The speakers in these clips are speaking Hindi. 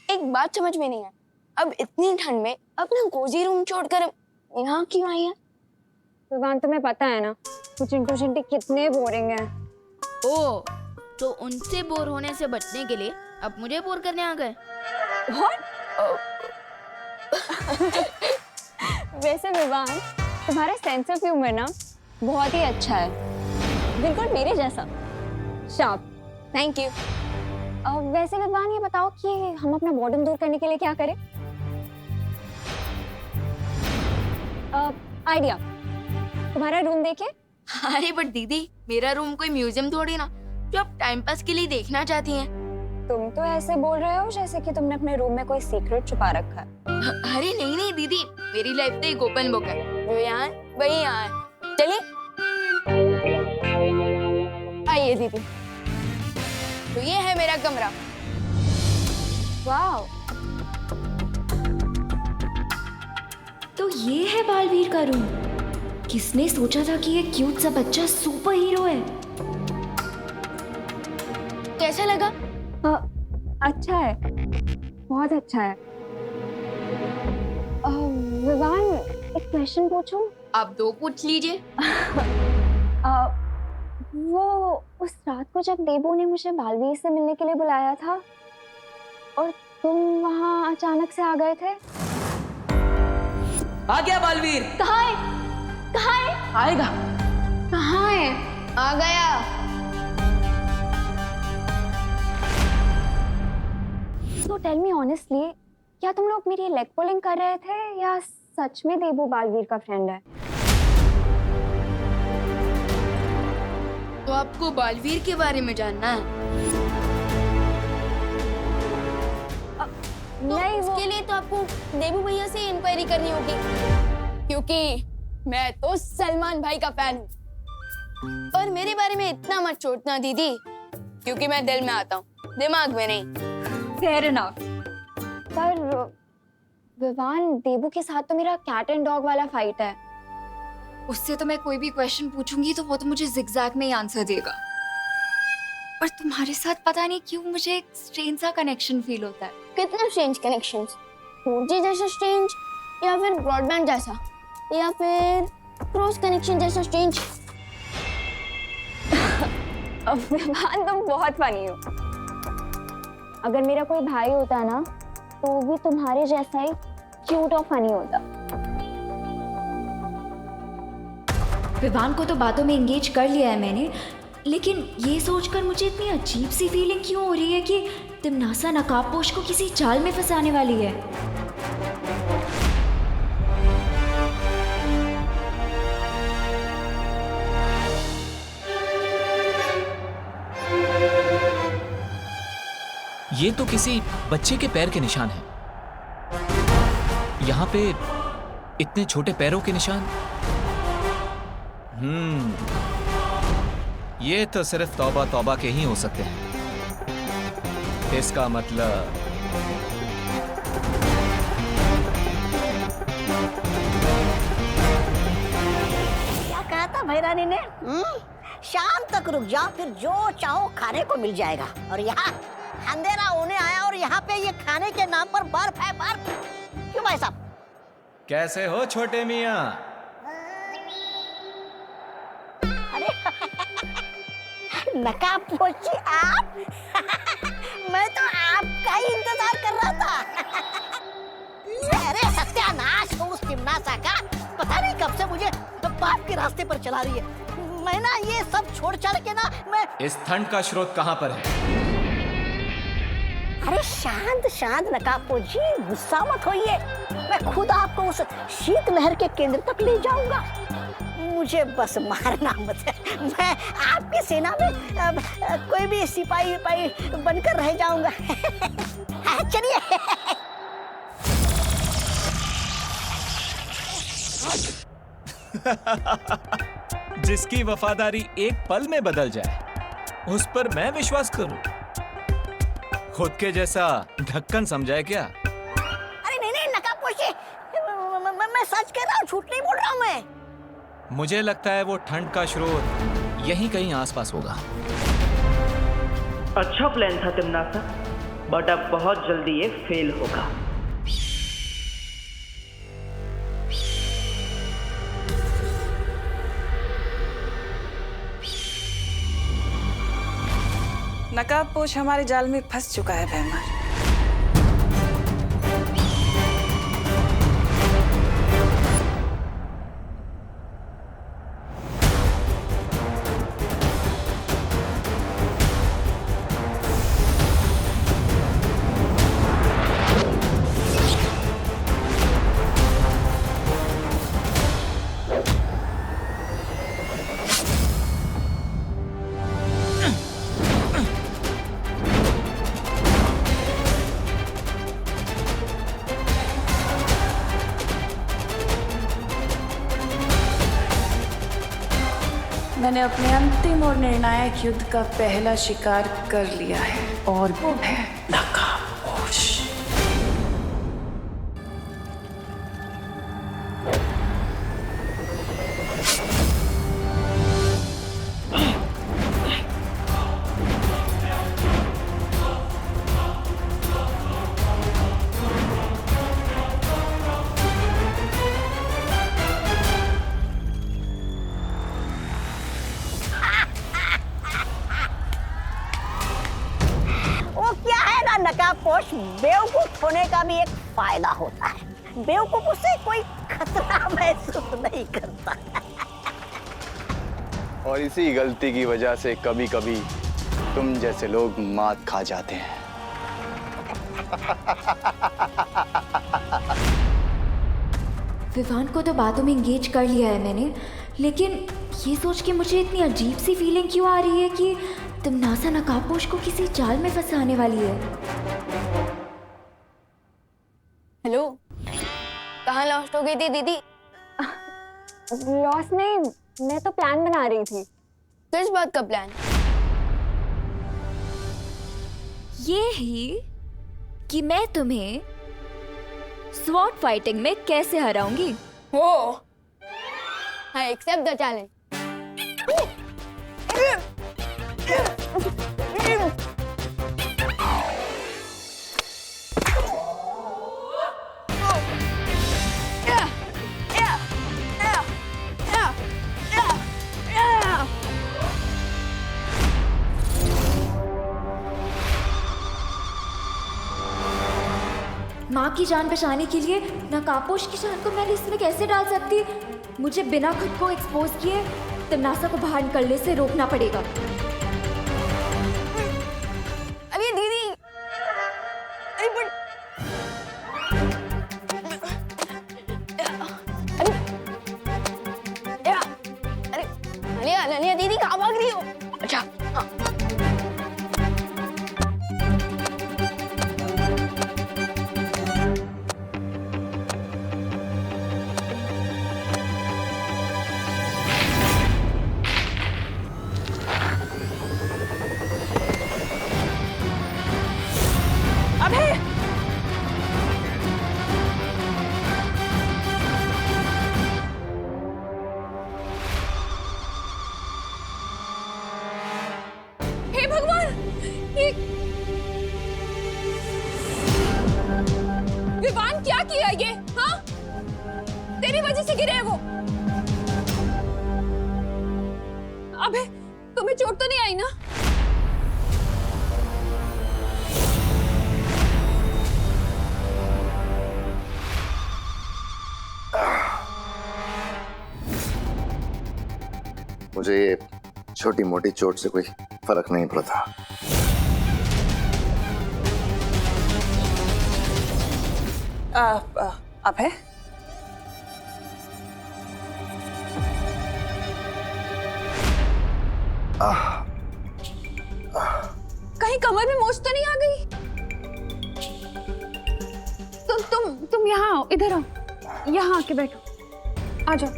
एक बात समझ में नहीं है, अब इतनी ठंड में अपना कोजी रूम छोड़कर यहाँ क्यों आई है? विवान, तुम्हें पता है ना वो चिंटू चिंटी कितने बोरिंग है। ओ, तो उनसे बोर होने से बचने के लिए अब मुझे बोर करने आ गए। वैसे विवान, तुम्हारा सेंस ऑफ ह्यूमर ना बहुत ही अच्छा है, बिल्कुल मेरे जैसा शार्प। Thank you. वैसे विवान, ये बताओ कि हम अपना बोर्डम दूर करने के लिए क्या करें? आइडिया, तुम्हारा रूम देखे? अरे बट दीदी, मेरा रूम कोई म्यूजियम थोड़ी ना जो आप टाइम पास के लिए देखना चाहती हैं। तुम तो ऐसे बोल रहे हो जैसे कि तुमने अपने रूम में कोई सीक्रेट छुपा रखा है। अरे नहीं नहीं दीदी, मेरी लाइफ तो एक ओपन बुक है। जो यहाँ वही यहाँ है। चलिए आइए दीदी, तो ये है मेरा कमरा। वाह, तो ये है बालवीर का रूम। किसने सोचा था कि ये क्यूट सा बच्चा सुपर हीरो है। कैसा लगा? अच्छा है, बहुत अच्छा है। विवान, एक क्वेश्चन पूछूं? आप दो पूछ लीजिए। वो उस रात को जब देबू ने मुझे बालवीर से मिलने के लिए बुलाया था और तुम वहाँ अचानक से आ गए थे। आ गया बालवीर। कहाँ है? कहाँ है? आएगा। कहाँ है? आ गया। तो टेल मी ऑनेस्टली, क्या तुम लोग मेरी लेग पुलिंग कर रहे थे या सच में देबू बालवीर का फ्रेंड है? तो आपको बालवीर के बारे में जानना है? तो नहीं, वो उसके लिए तो आपको देबू भैया से इंक्वायरी करनी होगी, क्योंकि मैं तो सलमान भाई का फैन हूँ। और मेरे बारे में इतना मत सोचना दीदी, क्योंकि मैं दिल में आता हूँ, दिमाग में नहीं। Fair enough. पर विवान, देबू के साथ तो मेरा कैट एंड डॉग वाला फाइट है। उससे तो मैं कोई भी क्वेश्चन पूछूंगी तो वो तो मुझे जिगजैग में ही आंसर देगा। पर तुम्हारे साथ पता नहीं क्यों मुझे एक स्ट्रेंज सा कनेक्शन फील होता है। कितना स्ट्रेंज कनेक्शंस? 4G जैसा स्ट्रेंज, या फिर ब्रॉडबैंड जैसा, या फिर क्रॉस कनेक्शन जैसा स्ट्रेंज? विवान, तुम बहुत फनी हो। अगर मेरा कोई भाई होता ना तो भी तुम्हारे जैसा ही क्यूट और फनी होता। विवान को तो बातों में एंगेज कर लिया है मैंने, लेकिन ये सोचकर मुझे इतनी अजीब सी फीलिंग क्यों हो रही है कि तिमनासा नकाबपोश को किसी चाल में फंसाने वाली है। ये तो किसी बच्चे के पैर के निशान हैं। यहाँ पे इतने छोटे पैरों के निशान। ये तो सिर्फ तौबा तौबा के ही हो सकते हैं। इसका मतलब क्या कहा था भैरानी ने? शाम तक रुक जाओ, फिर जो चाहो खाने को मिल जाएगा। और यहाँ अंधेरा होने आया और यहाँ पे ये खाने के नाम पर बर्फ है, बर्फ। क्यों भाई साहब? कैसे हो छोटे मियाँ? अरे नकाबपोशी आप? मैं तो आपका ही इंतजार कर रहा था। अरे सत्यानाश हो उस तिमनासा का, पता नहीं कब से मुझे पाप के रास्ते पर चला रही है। मैं ना ये सब छोड़ छाड़ के ना मैं। इस ठंड का स्रोत कहाँ पर है? अरे शांत शांत नकाबपोशी, गुस्सा मत होइए। मैं खुद आपको उस शीत लहर के केंद्र तक ले जाऊंगा। मुझे बस मारना मत है। मैं आपकी सेना में कोई भी सिपाही बनकर रह जाऊंगा। चलिए। जिसकी वफादारी एक पल में बदल जाए, उस पर मैं विश्वास करूं? खुद के जैसा ढक्कन समझाए क्या? अरे नहीं नहीं नकाबपोशी, मैं सच कह रहा हूँ, झूठ नहीं बोल रहा हूँ मैं। मुझे लगता है वो ठंड का स्रोत यहीं कहीं आसपास होगा। अच्छा प्लान था तिमनासा, बट अब बहुत जल्दी ये फेल होगा। नकाबपोश हमारे जाल में फंस चुका है भैमार। मैंने अपने अंतिम और निर्णायक युद्ध का पहला शिकार कर लिया है और वो है नकाबपोश। नकाबपोश बेवकूफ होने का भी एक फायदा होता है। बेवकूफ से कोई खतरा महसूस नहीं करता। और इसी गलती की वजह से कभी कभी तुम जैसे लोग मात खा जाते हैं। विवान को तो बातों में एंगेज कर लिया है मैंने, लेकिन ये सोच के मुझे इतनी अजीब सी फीलिंग क्यों आ रही है कि तमन्ना नकाबपोश को किसी जाल में फंसाने वाली है। हेलो, कहाँ लॉस्ट हो गई थी दीदी? लॉस नहीं, मैं तो प्लान बना रही थी। किस बात का प्लान? ये ही कि मैं तुम्हें स्वॉर्ड फाइटिंग में कैसे हराऊंगी। वो आई एक्सेप्ट द चैलेंज। माँ की जान बचाने के लिए नकाबपोश की जान को मैं रिस्क में कैसे डाल सकती? मुझे बिना खुद को एक्सपोज किए तमन्ना को बाहर निकलने से रोकना पड़ेगा। अरे दीदी, अरे बट अरे अनन्या दीदी कहाँ भाग रही हो? अच्छा हाँ। विवान क्या किया ये? हाँ, तेरी वजह से गिरे वो। अबे तुम्हें चोट तो नहीं आई ना? मुझे ये छोटी मोटी चोट से कोई फर्क नहीं पड़ता। अभय, कहीं कमर में मोच तो नहीं आ गई? तुम यहाँ आओ, इधर आओ, यहाँ आके बैठो, आ जाओ।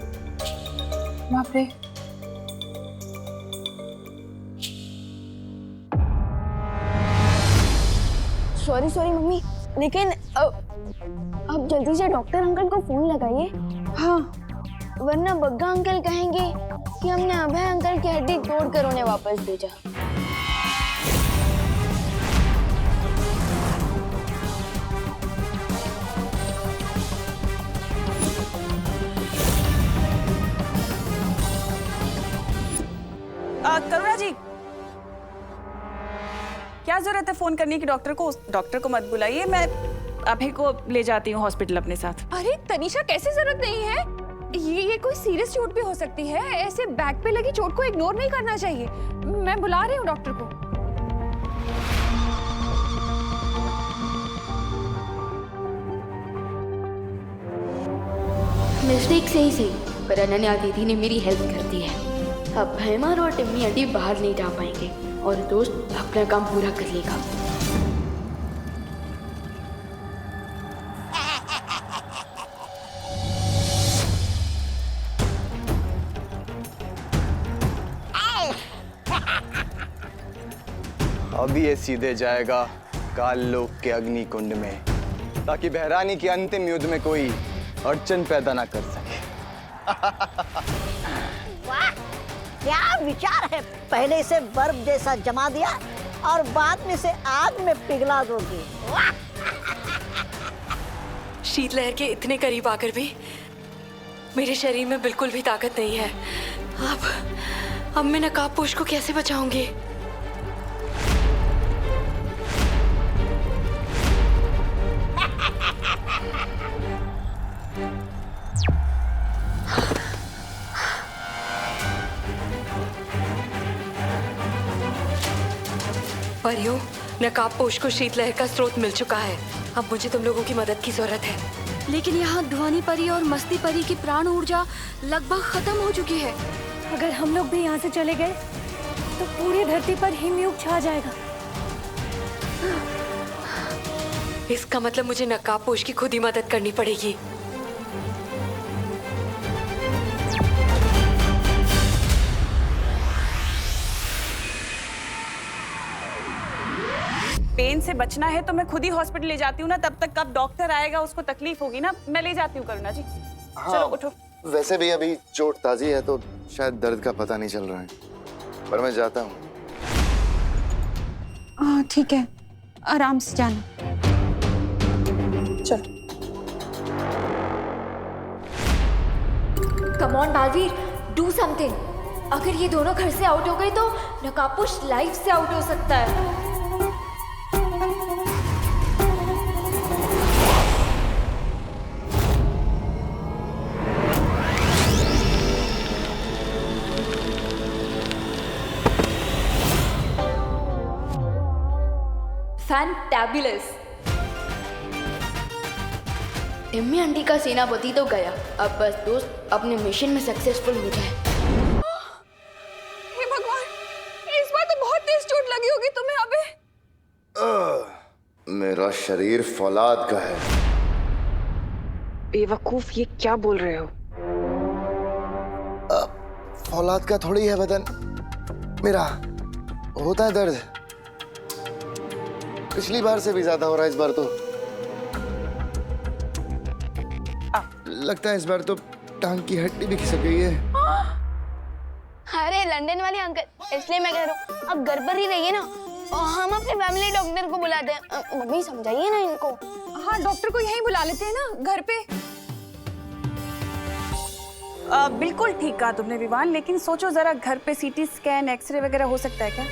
बाप रे, सॉरी मम्मी, लेकिन अब जल्दी से डॉक्टर अंकल को फोन लगाइए। हाँ, वरना बग्गा अंकल कहेंगे कि हमने अभय अंकल की हड्डी तोड़कर उन्हें वापस भेजा। क्या जरूरत है फोन करने की डॉक्टर को? डॉक्टर को मत बुलाइए, मैं अभय को ले जाती हूँ हॉस्पिटल अपने साथ। अरे तनिषा, कैसे जरूरत नहीं है? ये कोई सीरियस चोट भी हो सकती है। ऐसे बैक पे लगी चोट को इग्नोर नहीं करना चाहिए। मैं बुला रही हूँ डॉक्टर को। मिस्टेक से ही सही, पर अनन्या दीदी ने मेरी हेल्प कर दी है। अब भैमार और टिम्मी आंटी बाहर नहीं जा पाएंगे और दोस्त अपना काम पूरा कर लेगा। अब ये सीधे जाएगा काल लोक के अग्नि कुंड में, ताकि बहरानी के अंतिम युद्ध में कोई अड़चन पैदा ना कर सके। वाह, क्या विचार है! पहले इसे बर्फ जैसा जमा दिया और बाद में इसे आग में पिघला दोगे। वाह! शीतलहर के इतने करीब आकर भी मेरे शरीर में बिल्कुल भी ताकत नहीं है। अब मैं नकाबपोश को कैसे बचाऊंगी? परियों, नकाबपोश को शीतलहर का स्रोत मिल चुका है। अब मुझे तुम लोगों की मदद की जरूरत है। लेकिन यहाँ ध्वनि परी और मस्ती परी की प्राण ऊर्जा लगभग खत्म हो चुकी है। अगर हम लोग भी यहाँ से चले गए तो पूरी धरती पर हिमयुग छा जाएगा। इसका मतलब मुझे नकाबपोश की खुद ही मदद करनी पड़ेगी। पेन से बचना है तो मैं खुद ही हॉस्पिटल ले जाती हूँ ना, तब तक कब डॉक्टर आएगा उसको तकलीफ होगी ना। मैं ले जाती हूँ करुणा जी। हाँ, चलो उठो। वैसे भी अभी चोट ताजी है तो शायद दर्द का पता नहीं चल रहा है, पर मैं जाता हूँ। हाँ ठीक है, आराम से जाना। चलो। Come on Baalveer, do something. अगर ये दोनों घर से आउट हो गए तो नकाबपोश लाइफ से आउट हो सकता है। फैंटाबुलस। टिम्मी आंटी का सेनापति तो गया, अब बस दोस्त अपने मिशन में सक्सेसफुल हो जाए। हे भगवान, इस बार तो बहुत तेज चोट लगी होगी तुम्हें अबे। मेरा शरीर फौलाद का है। बेवकूफ, ये क्या बोल रहे हो? फौलाद का थोड़ी है बदन मेरा, होता है दर्द। पिछली बार से भी ज्यादा हो रहा है इस बार तो। लगता है इस बार तो टांग की हड्डी भी खिसक गई है। अरे लंदन वाले अंकल, इसलिए मैं कह रहा हूँ अब घर पर ही रहिए ना, और हम अपने फैमिली डॉक्टर को बुलाते हैं। मम्मी समझाइए ना इनको। हाँ, डॉक्टर को यहीं बुला लेते हैं ना घर पे। बिल्कुल ठीक कहा तुमने विवान, लेकिन सोचो जरा, घर पे सीटी स्कैन, एक्सरे वगैरह हो सकता है क्या?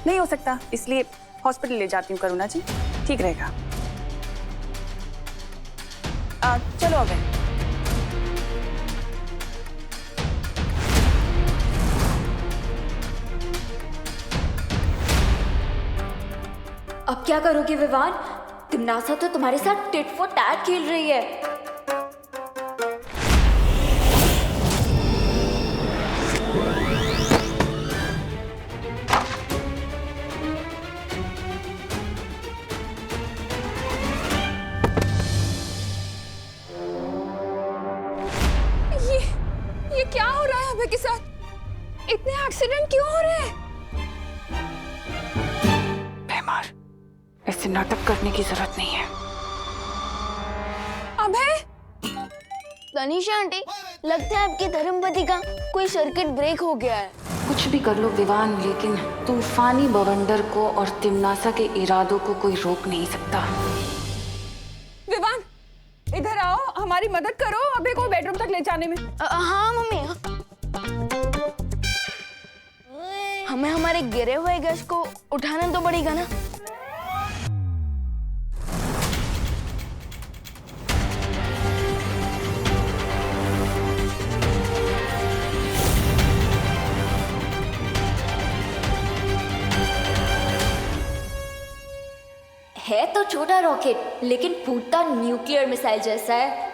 नहीं हो सकता, इसलिए हॉस्पिटल ले जाती हूँ करुणा जी, ठीक रहेगा। चलो अबे। अब क्या करोगे विवान? तिमनासा तो तुम्हारे साथ टिट फॉर टैट खेल रही है। ये क्या हो रहा है अबे के साथ? इतने एक्सीडेंट क्यों हो रहे हैं? बेमार, ऐसे नाटक करने की जरूरत नहीं है। अबे, तनिषा आंटी, लगता है आपके धर्मपति का कोई सर्किट ब्रेक हो गया है। कुछ भी कर लो विवान, लेकिन तूफानी बवंडर को और तिमनासा के इरादों को कोई रोक नहीं सकता। विवान, इधर आओ, हमारी मदद करो अबे को बेडरूम तक ले जाने में। हाँ मम्मी। हमें हमारे गिरे हुए गैस को उठाना तो पड़ेगा ना। है तो छोटा रॉकेट लेकिन फूटता न्यूक्लियर मिसाइल जैसा है।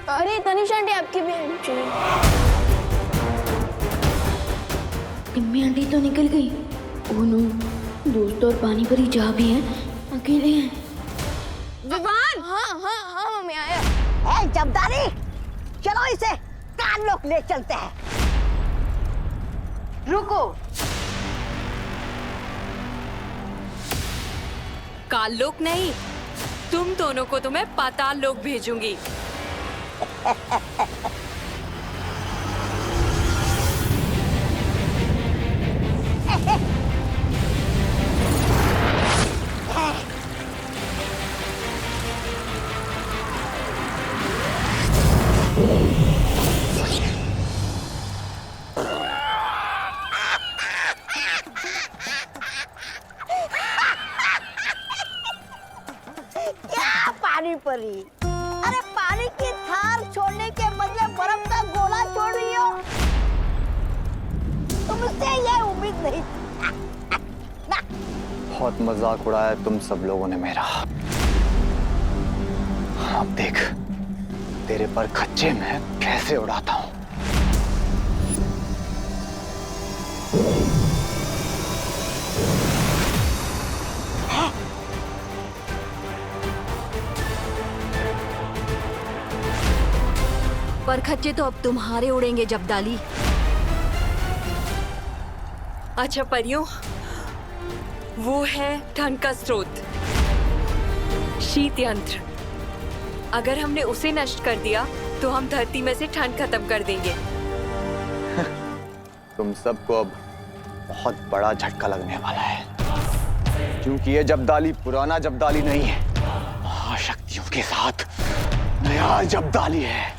अरे तनिषा आंटी, आपकी भी हेल्प चाहिए। टिम्मी आंटी तो निकल गई। ओह नो, दोस्त और पानी परी जा भी हैं, अकेले हैं। विवान! हाँ हाँ हाँ मम्मी आया। ए जब्दारी, चलो इसे कान लोग ले चलते हैं। रुको। काल लोक नहीं, तुम दोनों को तो मैं पाताल लोक भेजूंगी। क्या पानी परी? अरे पानी की थार छोड़ने के बदले बर्फ का गोला छोड़ रही हो। तुमसे ये उम्मीद नहीं। बहुत मजाक उड़ाया तुम सब लोगों ने मेरा। अब देख तेरे पर खच्चे में कैसे उड़ाता हूँ। पर खच्चे तो अब तुम्हारे उड़ेंगे जब्दाली। अच्छा परियों, वो है ठंड का स्रोत, शीत यंत्र। अगर हमने उसे नष्ट कर दिया तो हम धरती में से ठंड खत्म कर देंगे। तुम सबको अब बहुत बड़ा झटका लगने वाला है, क्योंकि ये जब्दाली पुराना जब्दाली नहीं है, महाशक्तियों के साथ नया जब्दाली है।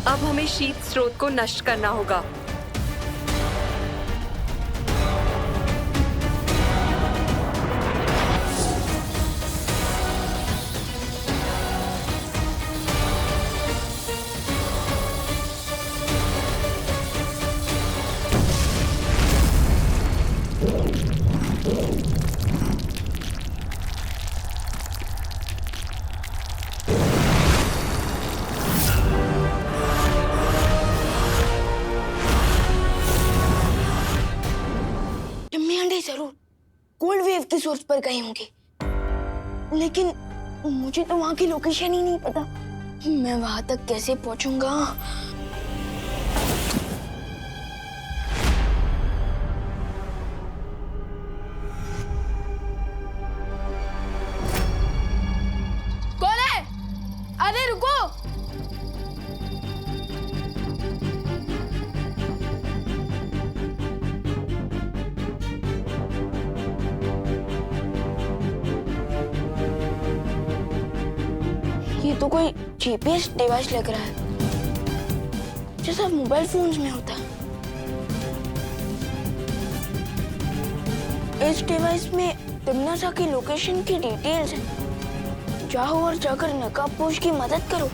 अब हमें शीत स्रोत को नष्ट करना होगा। जरूर कोल्ड वेव की सोर्स पर गए होंगे, लेकिन मुझे तो वहां की लोकेशन ही नहीं पता। मैं वहां तक कैसे पहुंचूंगा? कौन है? अरे रुको! ये तो कोई जीपीएस डिवाइस लग रहा है, जैसा मोबाइल फोन्स में होता है। इस डिवाइस में तिम्नासा की लोकेशन की डिटेल्स हैं। जाओ और जाकर नकाबपोश की मदद करो।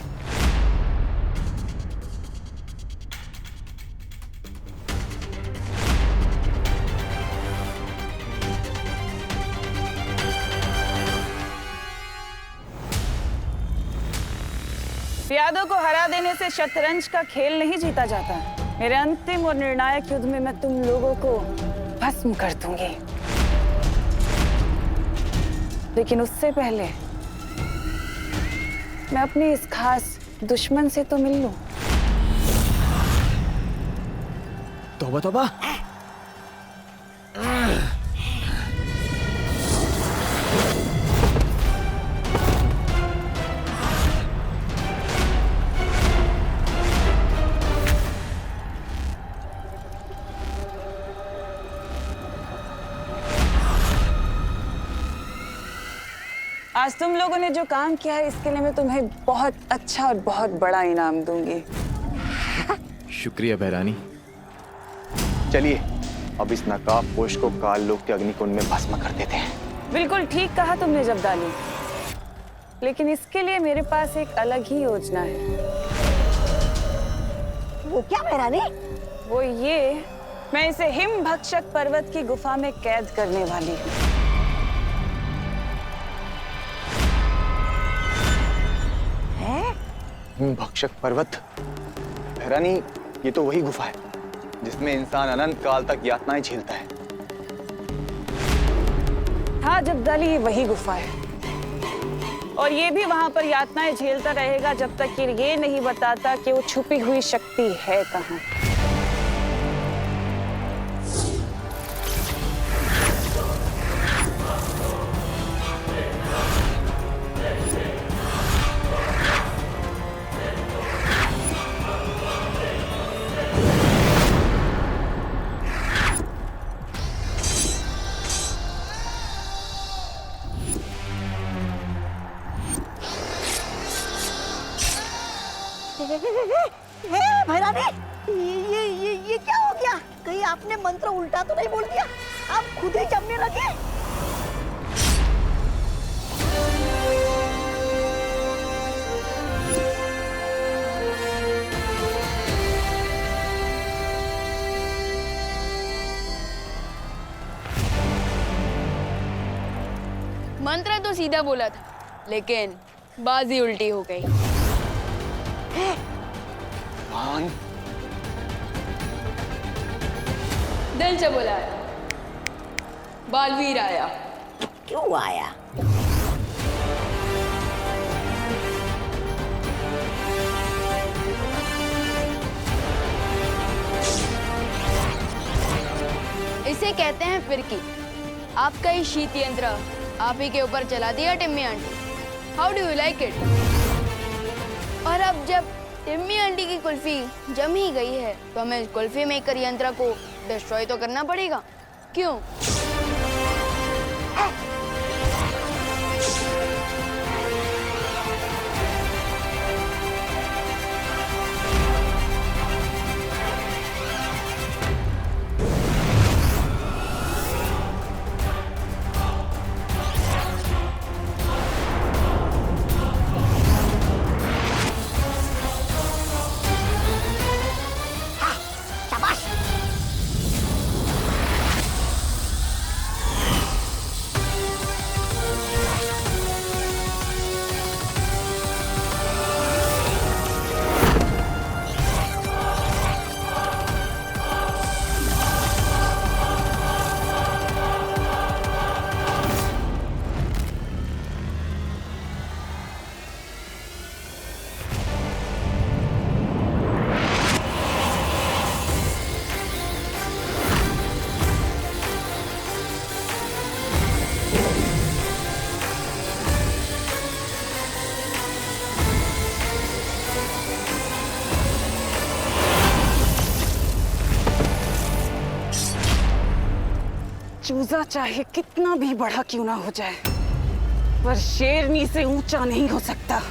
यादों को हरा देने से शतरंज का खेल नहीं जीता जाता। मेरे अंतिम और निर्णायक युद्ध में मैं तुम लोगों को भस्म कर दूंगी। लेकिन उससे पहले मैं अपने इस खास दुश्मन से तो मिल लूं। तौबा तौबा। आज तुम लोगों ने जो काम किया है इसके लिए मैं तुम्हें बहुत अच्छा और बहुत बड़ा इनाम दूंगी। शुक्रिया बहरानी। चलिए अब इस नकाबपोश को काल लोक के अग्निकुंड में भस्म कर देते हैं। बिल्कुल ठीक कहा तुमने जब्दाली, लेकिन इसके लिए मेरे पास एक अलग ही योजना है। वो क्या बहरानी? वो ये, मैं इसे हिम भक्षक पर्वत की गुफा में कैद करने वाली हूँ। भक्षक पर्वत? बहरानी, ये तो वही गुफा है जिसमें इंसान अनंत काल तक यातनाएं झेलता है। हाँ जब्दाली, ये वही गुफा है और ये भी वहां पर यातनाएं झेलता रहेगा जब तक कि ये नहीं बताता कि वो छुपी हुई शक्ति है कहाँ। भैरानी, ये क्या हो गया? कहीं आपने मंत्र उल्टा तो नहीं बोल दिया? आप खुद ही जमने लगे। मंत्र तो सीधा बोला था, लेकिन बाजी उल्टी हो गई। कौन? दिल से बोला है, बालवीर आया। क्यों आया? इसे कहते हैं फिरकी। आपका ही शीत यंत्र आप ही के ऊपर चला दिया Timmy aunty. How do you like it? और अब जब टिम्मी आंटी की कुल्फी जम ही गई है तो हमें कुल्फी मेकर यंत्र को डिस्ट्रॉय तो करना पड़ेगा, क्यों? चूजा चाहे कितना भी बड़ा क्यों ना हो जाए, पर शेरनी से ऊंचा नहीं हो सकता।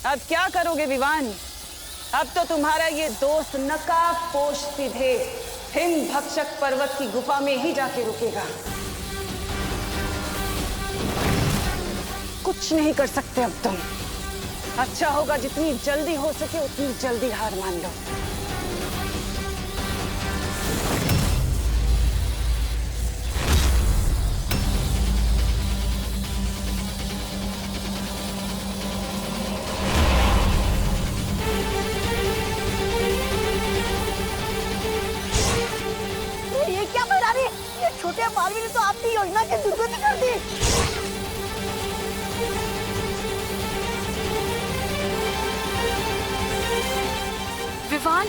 अब क्या करोगे विवान? अब तो तुम्हारा ये दोस्त नकाबपोश सीधे हिम भक्षक पर्वत की गुफा में ही जाके रुकेगा। कुछ नहीं कर सकते अब तुम। अच्छा होगा जितनी जल्दी हो सके उतनी जल्दी हार मान लो। ये क्या बना रही? ये छोटे मालवी ने तो आपकी योजना की दुर्गति कर दी। विवान,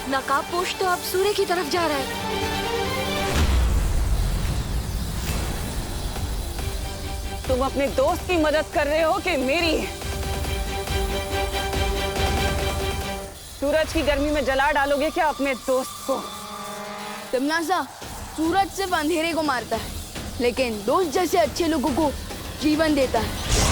नकाबपोश तो अब सूर्य की तरफ जा रहा है। तुम अपने दोस्त की मदद कर रहे हो कि मेरी? सूरज की गर्मी में जला डालोगे क्या अपने दोस्त को? तिमनासा, सूरज सिर्फ अंधेरे को मारता है, लेकिन दोस्त जैसे अच्छे लोगों को जीवन देता है।